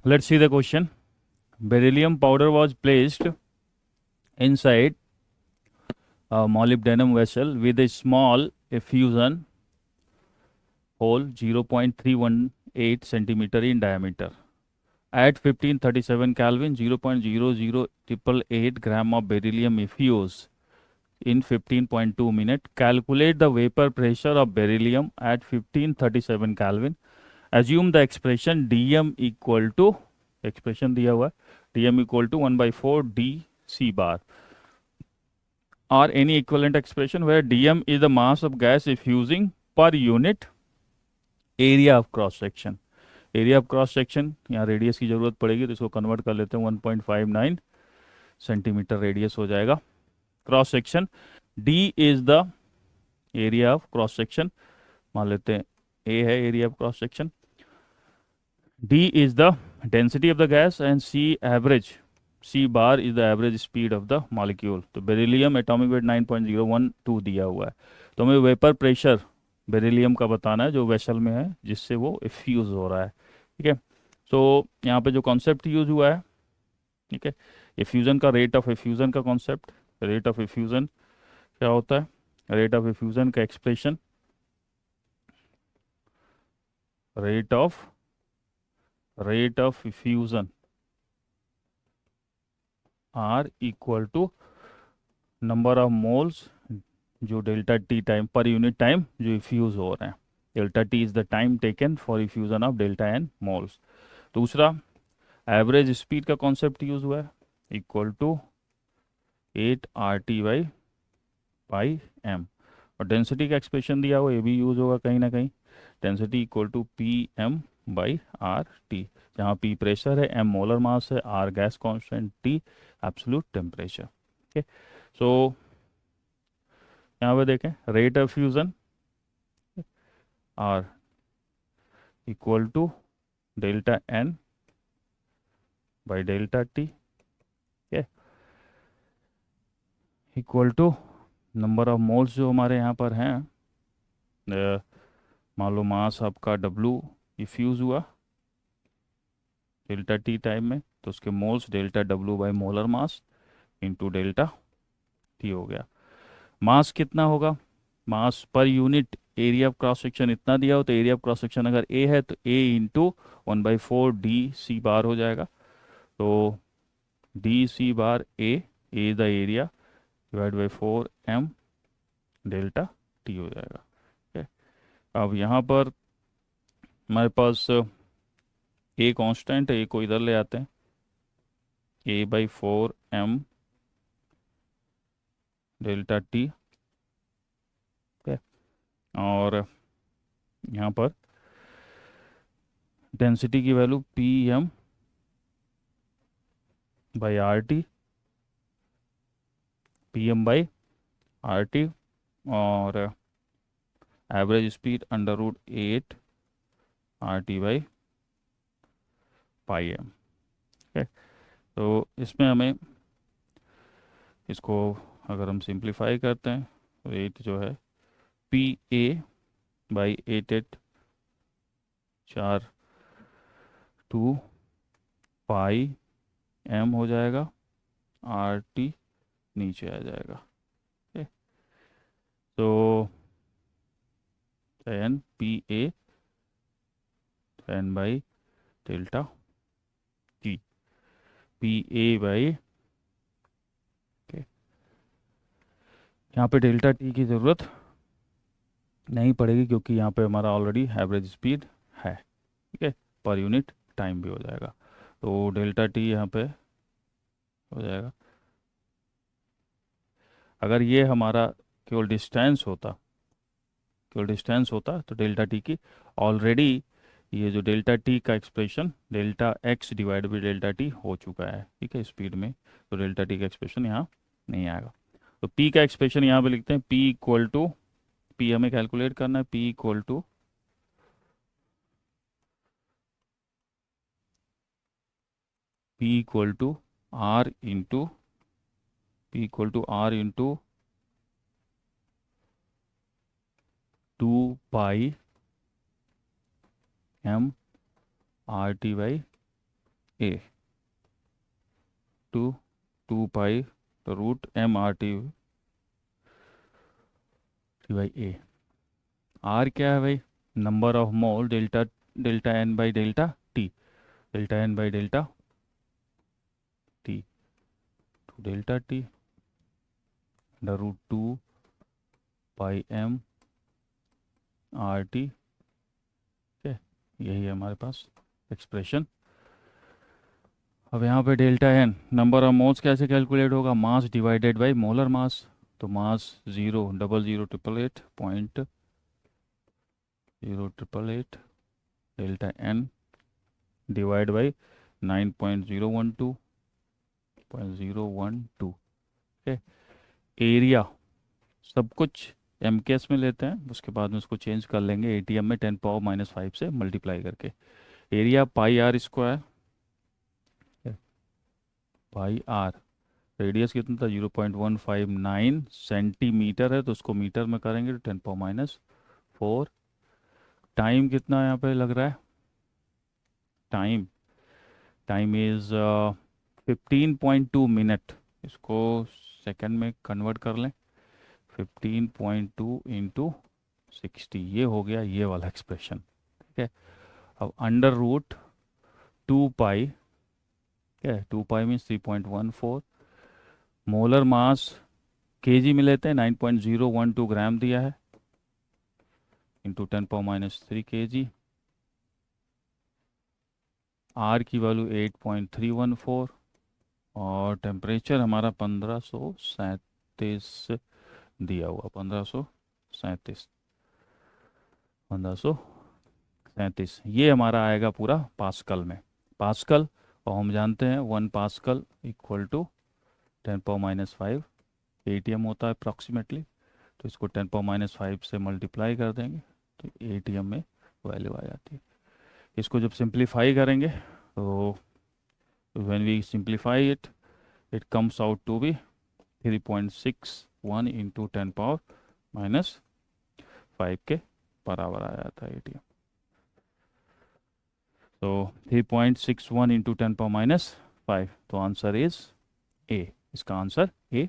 Let's see the question. Beryllium powder was placed inside a molybdenum vessel with a small effusion hole 0.318 centimeter in diameter. At 1537 Kelvin, 0.00888 gram of beryllium effused in 15.2 minutes. Calculate the vapor pressure of beryllium at 1537 Kelvin. Assume the expression dm equal to, expression दिया हुआ है, dm equal to 1 by 4 d c bar, or any equivalent expression where dm is the mass of gas effusing per unit area of cross section. Area of cross section, यहाँ radius की ज़रूरत पड़ेगी तो इसको convert कर लेते हैं, 1.59 centimetre radius हो जाएगा cross section. D is the area of cross section, मान लेते हैं ए है area of cross section. D is the density of the gas and C average, C bar is the average speed of the molecule. तो beryllium atomic weight 9.012 दिया हुआ है, तो हमें वेपर प्रेशर बेरिलियम का बताना है जो वेसल में है जिससे वो इफ्यूज हो रहा है. ठीक है, तो यहाँ पे जो कॉन्सेप्ट यूज हुआ है, ठीक है, एफ्यूजन का, रेट ऑफ एफ्यूजन का कॉन्सेप्ट. रेट ऑफ एफ्यूजन क्या होता है? रेट ऑफ एफ्यूजन का expression, rate of effusion are equal to number of moles जो delta T time per unit time जो इफ्यूज हो रहे हैं. Delta T is the time taken for effusion of delta N moles. दूसरा, average speed का concept use हुआ है, equal to 8 RT/पाई एम. और डेंसिटी का एक्सप्रेशन दिया हुआ, ये भी यूज होगा कहीं ना कहीं. डेंसिटी इक्वल टू PM/RT, जहाँ P प्रेशर है, M मोलर मास है, R gas constant, T absolute temperature. Okay, so यहाँ पे देखें, rate of fusion R equal to delta N by delta T, equal to number of moles जो हमारे यहाँ पर हैं. मान लो मास आपका W इफ्यूज़ हुआ डेल्टा T टाइम में, तो उसके moles delta W by molar mass into delta T हो गया. मास कितना होगा? Mass per unit area of cross section इतना दिया हो, तो एरिया ऑफ क्रॉस सेक्शन अगर A है तो A इंटू 1/4 DC बार हो जाएगा. तो DC bar A the area divide by 4M delta T हो जाएगा. ठीक है, अब यहाँ पर हमारे पास A कांस्टेंट है, A को इधर ले आते हैं, A/4M डेल्टा T. ठीक है, और यहाँ पर डेंसिटी की वैल्यू PM/RT, PM/RT, और एवरेज स्पीड √8 RT/पाई एम. ठीक है, तो इसमें हमें इसको अगर हम सिंप्लीफाई करते हैं, रेट जो है PA/884 पाई M हो जाएगा, RT नीचे आ जाएगा. ठीक है, तो एन PA/10/डेल्टा T, PA/, यहाँ पे डेल्टा T की ज़रूरत नहीं पड़ेगी क्योंकि यहाँ पे हमारा ऑलरेडी एवरेज स्पीड है. ठीक है, पर यूनिट टाइम भी हो जाएगा, तो डेल्टा T यहाँ पे हो जाएगा. अगर ये हमारा केवल डिस्टेंस होता, तो डेल्टा T की ऑलरेडी ये जो डेल्टा T का expression delta X divide by delta T हो चुका है. ठीक है, स्पीड में, तो डेल्टा T का एक्सप्रेशन यहाँ नहीं आएगा. तो P का एक्सप्रेशन यहाँ पे लिखते हैं, P इक्वल टू, P हमें कैलकुलेट करना है, P equal to R into, P equal to R into 2 pi M RT/पाई A to 2 pi root M R T by A. R क्या है भाई? Number of mole delta delta N by delta N by delta T to delta T under root 2 pi M R T. ठीक है, यही है हमारे पास expression. अब यहाँ पे delta N number of moles कैसे कैलकुलेट होगा? Mass divided by molar mass. तो mass 0.088 delta N divide by 9.012 ठीक है। एरिया सब कुछ एम के एस में लेते हैं, उसके बाद में उसको चेंज कर लेंगे एटीएम में 10⁻⁻5 से मल्टीप्लाई करके। Area pi R square, pi R. Radius कितना था? 0.159 सेंटीमीटर है, तो उसको मीटर में करेंगे तो 10⁻⁴। टाइम कितना यहाँ पे लग रहा है? Time time is 15.2 minute. इसको सेकंड में कन्वर्ट कर लें, 15.2 इंटू 60, ये हो गया ये वाला एक्सप्रेशन। ठीक है, अब अंडर रूट 2 पाई, क्या है 2 पाई मीन्स 3.14। मोलर मास केजी में लेते हैं, 9.012 ग्राम दिया है, इंटू 10⁻³ kg। आर की वैल्यू 8.314 और टेम्परेचर हमारा 1537 दिया हुआ, 1537 ये हमारा आएगा पूरा पास्कल में। पास्कल, और हम जानते हैं 1 पास्कल इक्वल टू 10⁻⁵ एटीएम होता है अप्रॉक्सीमेटली। तो इसको 10⁻⁵ से मल्टीप्लाई कर देंगे तो एटीएम में वैल्यू आ जाती है। इसको जब सिंप्लीफाई करेंगे तो when we simplify it, it comes out to be 3.61 into 10⁻⁵ के बराबर आ जाता है एटीएम। तो 3.61 इंटू 10⁻⁵, तो आंसर इज ए। इसका आंसर ए